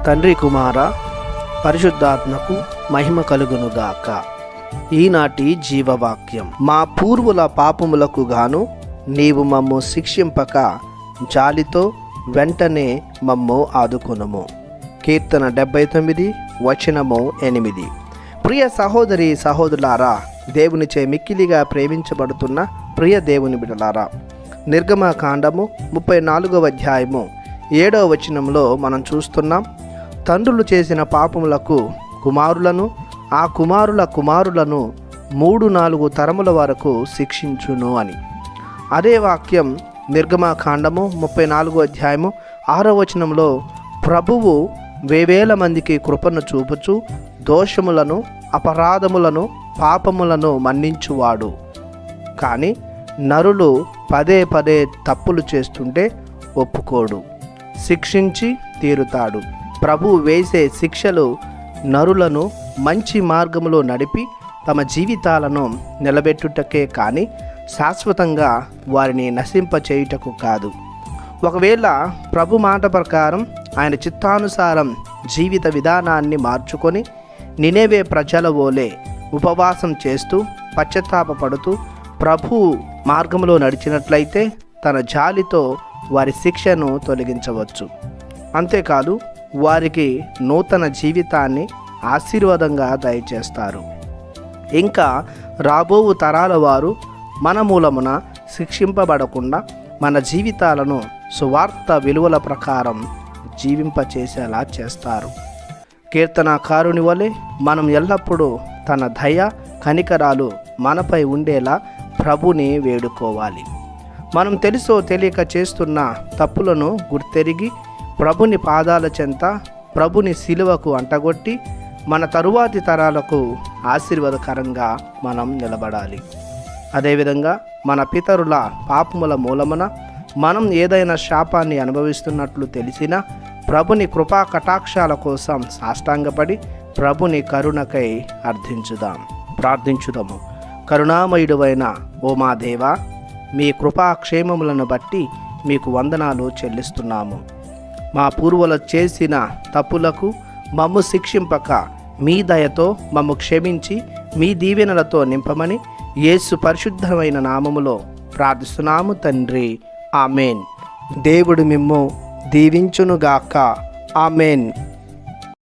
తండ్రి కుమార పరిశుద్ధాత్మకు మహిమ కలుగునుగాక. ఈనాటి జీవవాక్యం. మా పూర్వుల పాపములకు గాను నీవు మమ్ము శిక్షింపక జాలితో వెంటనే మమ్ము ఆదుకొనుము. కీర్తన 79 వచనము 8. ప్రియ సహోదరి సహోదరులారా, దేవునిచే మిక్కిలిగా ప్రేమించబడుతున్న ప్రియ దేవుని బిడ్డలారా, నిర్గమకాండము 34వ అధ్యాయము 7వ వచనంలో మనం చూస్తున్నాం, తండ్రులు చేసిన పాపములకు కుమారులను, ఆ కుమారుల కుమారులను 3-4 తరముల వరకు శిక్షించును అని. అదే వాక్యం నిర్గమకాండము 34వ అధ్యాయము 6వ వచనంలో ప్రభువు 1000 మందికి కృపను చూపుచు దోషములను, అపరాధములను, పాపములను మన్నించువాడు. కానీ నరులు పదే తప్పులు చేస్తుంటే ఒప్పుకోడు, శిక్షించి తీరుతాడు. ప్రభువు వేసే శిక్షలు నరులను మంచి మార్గములో నడిపి తమ జీవితాలను నిలబెట్టుటకే కానీ శాశ్వతంగా వారిని నశింపచేయుటకు కాదు. ఒకవేళ ప్రభు మాట ప్రకారం ఆయన చిత్తానుసారం జీవిత విధానాన్ని మార్చుకొని నినేవే ప్రజల వోలే ఉపవాసం చేస్తూ పశ్చాత్తాపపడుతూ ప్రభు మార్గంలో నడిచినట్లయితే తన జాలితో వారి శిక్షను తొలగించవచ్చు. అంతేకాదు, వారికి నూతన జీవితాన్ని ఆశీర్వాదంగా దయచేస్తారు. ఇంకా రాబోవు తరాల వారు మన మూలమున శిక్షింపబడకుండా మన జీవితాలను సువార్త విలువల ప్రకారం జీవింపచేసేలా చేస్తారు. కీర్తనాకారుని వలె మనం ఎల్లప్పుడూ తన దయ కనికరాలు మనపై ఉండేలా ప్రభుని వేడుకోవాలి. మనం తెలుసో తెలియక చేస్తున్న తప్పులను గుర్తెరిగి ప్రభుని పాదాల చెంత, ప్రభుని శిలువకు అంటగొట్టి మన తరువాతి తరాలకు ఆశీర్వాదకరంగా మనం నిలబడాలి. అదేవిధంగా మన పితరుల పాపముల మూలమున మనం ఏదైనా శాపాన్ని అనుభవిస్తున్నట్లు తెలిసినా ప్రభుని కృపా కటాక్షాల కోసం సాష్టాంగపడి ప్రభుని కరుణకై ప్రార్థించుదాము. కరుణామయుడువైన ఓ మా దేవా, మీ కృపాక్షేమములను బట్టి మీకు వందనాలు చెల్లిస్తున్నాము. మా పూర్వులు చేసిన తప్పులకు మమ్ము శిక్షింపక మీ దయతో మమ్ము క్షమించి మీ దీవెనలతో నింపమని యేసు పరిశుద్ధమైన నామములో ప్రార్థిస్తున్నాము తండ్రి. ఆమెన్. దేవుడు మిమ్ము దీవించునుగాక. ఆమెన్.